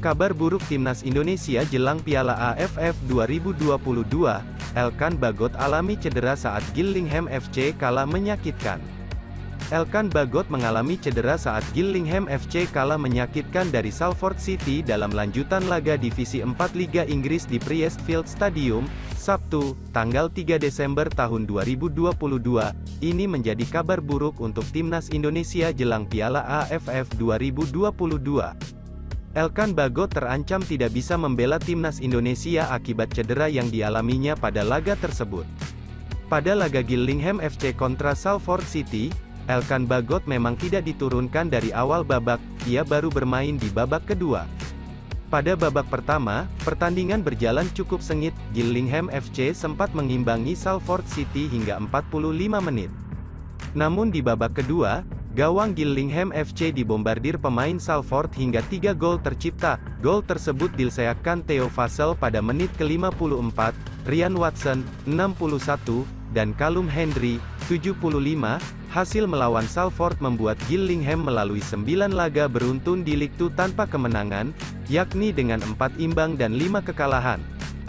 Kabar buruk timnas Indonesia jelang Piala AFF 2022, Elkan Bagot alami cedera saat Gillingham FC kalah menyakitkan. Elkan Bagot mengalami cedera saat Gillingham FC kalah menyakitkan dari Salford City dalam lanjutan laga Divisi 4 Liga Inggris di Priestfield Stadium, Sabtu, tanggal 3 Desember tahun 2022. Ini menjadi kabar buruk untuk timnas Indonesia jelang Piala AFF 2022. Elkan Bagot terancam tidak bisa membela timnas Indonesia akibat cedera yang dialaminya pada laga tersebut. Pada laga Gillingham FC kontra Salford City, Elkan Bagot memang tidak diturunkan dari awal babak, ia baru bermain di babak kedua. Pada babak pertama, pertandingan berjalan cukup sengit, Gillingham FC sempat mengimbangi Salford City hingga 45 menit. Namun di babak kedua, gawang Gillingham FC dibombardir pemain Salford hingga 3 gol tercipta. Gol tersebut diseakkan Theo Vassell pada menit ke-54, Ryan Watson, 61, dan Callum Hendry, 75. Hasil melawan Salford membuat Gillingham melalui 9 laga beruntun di League 2 tanpa kemenangan, yakni dengan 4 imbang dan 5 kekalahan.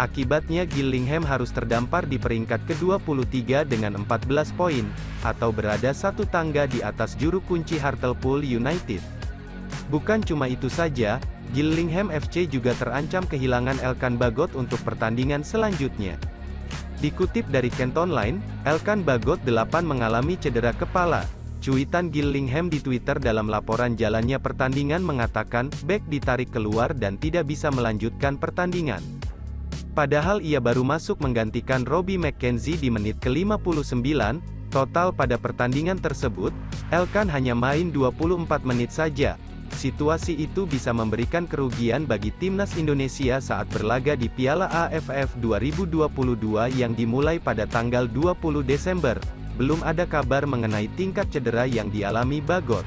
Akibatnya Gillingham harus terdampar di peringkat ke-23 dengan 14 poin, atau berada satu tangga di atas juru kunci Hartlepool United. Bukan cuma itu saja, Gillingham FC juga terancam kehilangan Elkan Bagot untuk pertandingan selanjutnya. Dikutip dari Kent Online, Elkan Bagot 8 mengalami cedera kepala. Cuitan Gillingham di Twitter dalam laporan jalannya pertandingan mengatakan, bek ditarik keluar dan tidak bisa melanjutkan pertandingan. Padahal ia baru masuk menggantikan Robbie McKenzie di menit ke-59, total pada pertandingan tersebut, Elkan hanya main 24 menit saja. Situasi itu bisa memberikan kerugian bagi timnas Indonesia saat berlaga di Piala AFF 2022 yang dimulai pada tanggal 20 Desember. Belum ada kabar mengenai tingkat cedera yang dialami Bagot.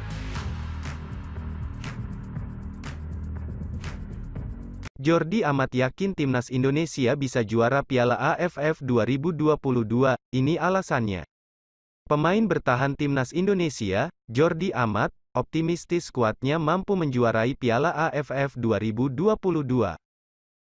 Jordi amat yakin timnas Indonesia bisa juara Piala AFF 2022, ini alasannya. Pemain bertahan timnas Indonesia, Jordi Amat, optimistis skuadnya mampu menjuarai Piala AFF 2022.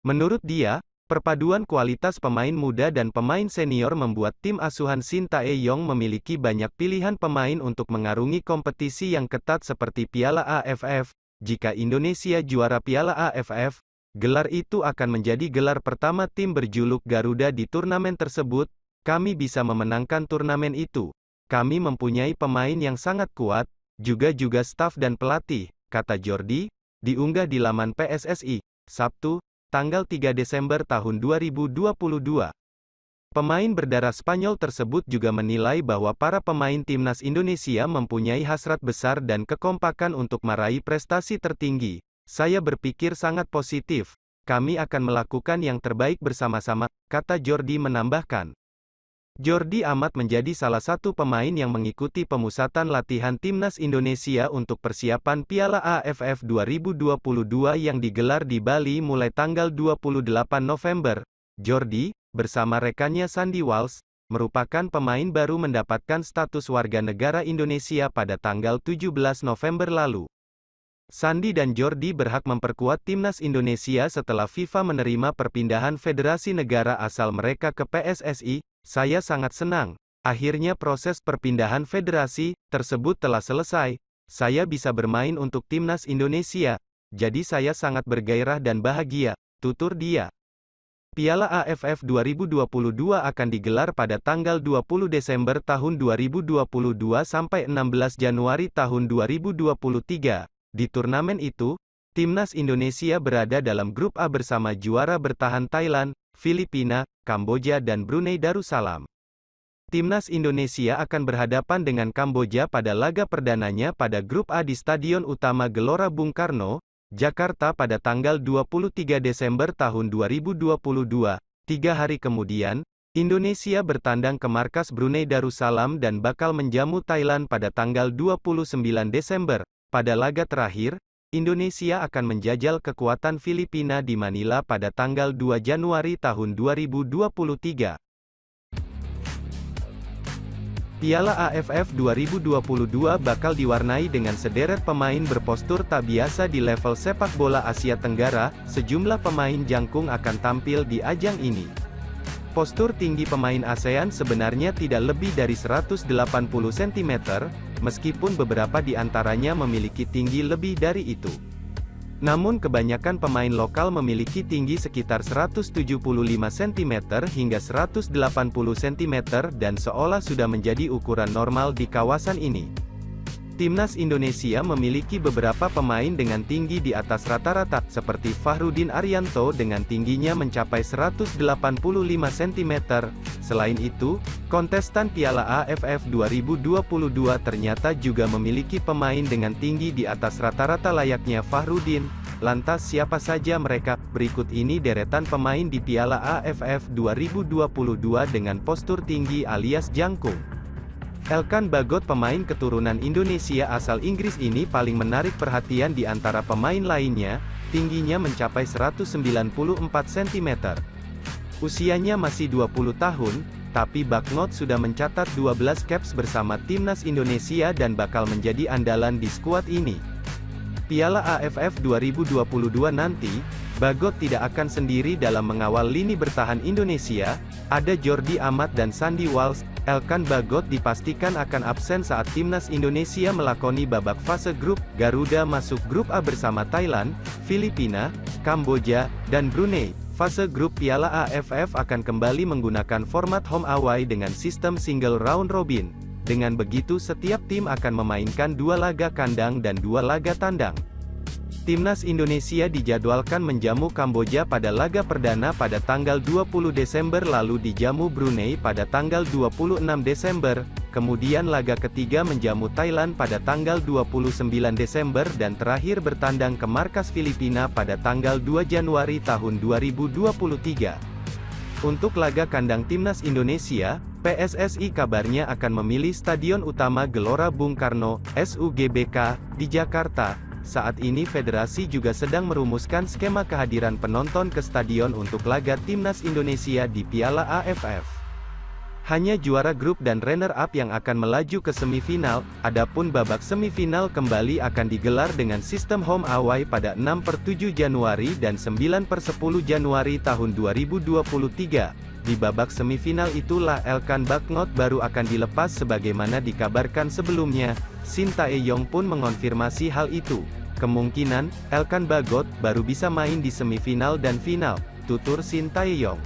Menurut dia, perpaduan kualitas pemain muda dan pemain senior membuat tim asuhan Shin Tae-yong memiliki banyak pilihan pemain untuk mengarungi kompetisi yang ketat seperti Piala AFF. Jika Indonesia juara Piala AFF, gelar itu akan menjadi gelar pertama tim berjuluk Garuda di turnamen tersebut. Kami bisa memenangkan turnamen itu. Kami mempunyai pemain yang sangat kuat, juga staf dan pelatih, kata Jordi, diunggah di laman PSSI, Sabtu, tanggal 3 Desember tahun 2022. Pemain berdarah Spanyol tersebut juga menilai bahwa para pemain timnas Indonesia mempunyai hasrat besar dan kekompakan untuk meraih prestasi tertinggi. Saya berpikir sangat positif. Kami akan melakukan yang terbaik bersama-sama, kata Jordi menambahkan. Jordi Amat menjadi salah satu pemain yang mengikuti pemusatan latihan timnas Indonesia untuk persiapan Piala AFF 2022 yang digelar di Bali mulai tanggal 28 November. Jordi, bersama rekannya Sandy Walsh, merupakan pemain baru mendapatkan status warga negara Indonesia pada tanggal 17 November lalu. Sandy dan Jordi berhak memperkuat timnas Indonesia setelah FIFA menerima perpindahan federasi negara asal mereka ke PSSI. Saya sangat senang. Akhirnya proses perpindahan federasi tersebut telah selesai. Saya bisa bermain untuk timnas Indonesia. Jadi saya sangat bergairah dan bahagia, tutur dia. Piala AFF 2022 akan digelar pada tanggal 20 Desember tahun 2022 sampai 16 Januari tahun 2023. Di turnamen itu, timnas Indonesia berada dalam grup A bersama juara bertahan Thailand, Filipina, Kamboja dan Brunei Darussalam. Timnas Indonesia akan berhadapan dengan Kamboja pada laga perdananya pada grup A di Stadion Utama Gelora Bung Karno, Jakarta pada tanggal 23 Desember tahun 2022. 3 hari kemudian, Indonesia bertandang ke markas Brunei Darussalam dan bakal menjamu Thailand pada tanggal 29 Desember. Pada laga terakhir, Indonesia akan menjajal kekuatan Filipina di Manila pada tanggal 2 Januari tahun 2023. Piala AFF 2022 bakal diwarnai dengan sederet pemain berpostur tak biasa di level sepak bola Asia Tenggara, sejumlah pemain jangkung akan tampil di ajang ini. Postur tinggi pemain ASEAN sebenarnya tidak lebih dari 180 cm, meskipun beberapa di antaranya memiliki tinggi lebih dari itu. Namun kebanyakan pemain lokal memiliki tinggi sekitar 175 cm hingga 180 cm dan seolah sudah menjadi ukuran normal di kawasan ini. Timnas Indonesia memiliki beberapa pemain dengan tinggi di atas rata-rata, seperti Fahrudin Arianto dengan tingginya mencapai 185 cm. Selain itu, kontestan Piala AFF 2022 ternyata juga memiliki pemain dengan tinggi di atas rata-rata layaknya Fahrudin. Lantas siapa saja mereka? Berikut ini deretan pemain di Piala AFF 2022 dengan postur tinggi alias jangkung. Elkan Bagot, pemain keturunan Indonesia asal Inggris ini paling menarik perhatian di antara pemain lainnya, tingginya mencapai 194 cm. Usianya masih 20 tahun, tapi Bagnot sudah mencatat 12 caps bersama Timnas Indonesia dan bakal menjadi andalan di skuad ini. Piala AFF 2022 nanti, Bagot tidak akan sendiri dalam mengawal lini bertahan Indonesia, ada Jordi Amat dan Sandy Walsh. Elkan Bagot dipastikan akan absen saat Timnas Indonesia melakoni babak fase grup. Garuda masuk grup A bersama Thailand, Filipina, Kamboja, dan Brunei. Fase grup Piala AFF akan kembali menggunakan format home away dengan sistem single round robin. Dengan begitu setiap tim akan memainkan 2 laga kandang dan 2 laga tandang. Timnas Indonesia dijadwalkan menjamu Kamboja pada laga perdana pada tanggal 20 Desember lalu dijamu Brunei pada tanggal 26 Desember, kemudian laga ketiga menjamu Thailand pada tanggal 29 Desember dan terakhir bertandang ke markas Filipina pada tanggal 2 Januari tahun 2023. Untuk laga kandang Timnas Indonesia, PSSI kabarnya akan memilih Stadion Utama Gelora Bung Karno, SUGBK, di Jakarta. Saat ini federasi juga sedang merumuskan skema kehadiran penonton ke stadion untuk laga Timnas Indonesia di Piala AFF. Hanya juara grup dan runner-up yang akan melaju ke semifinal, adapun babak semifinal kembali akan digelar dengan sistem home away pada 6/7 Januari dan 9/10 Januari tahun 2023. Di babak semifinal itulah Elkan Bagnot baru akan dilepas sebagaimana dikabarkan sebelumnya. Shin Tae-yong pun mengonfirmasi hal itu. Kemungkinan, Elkan Bagot baru bisa main di semifinal dan final, tutur Shin Tae-yong.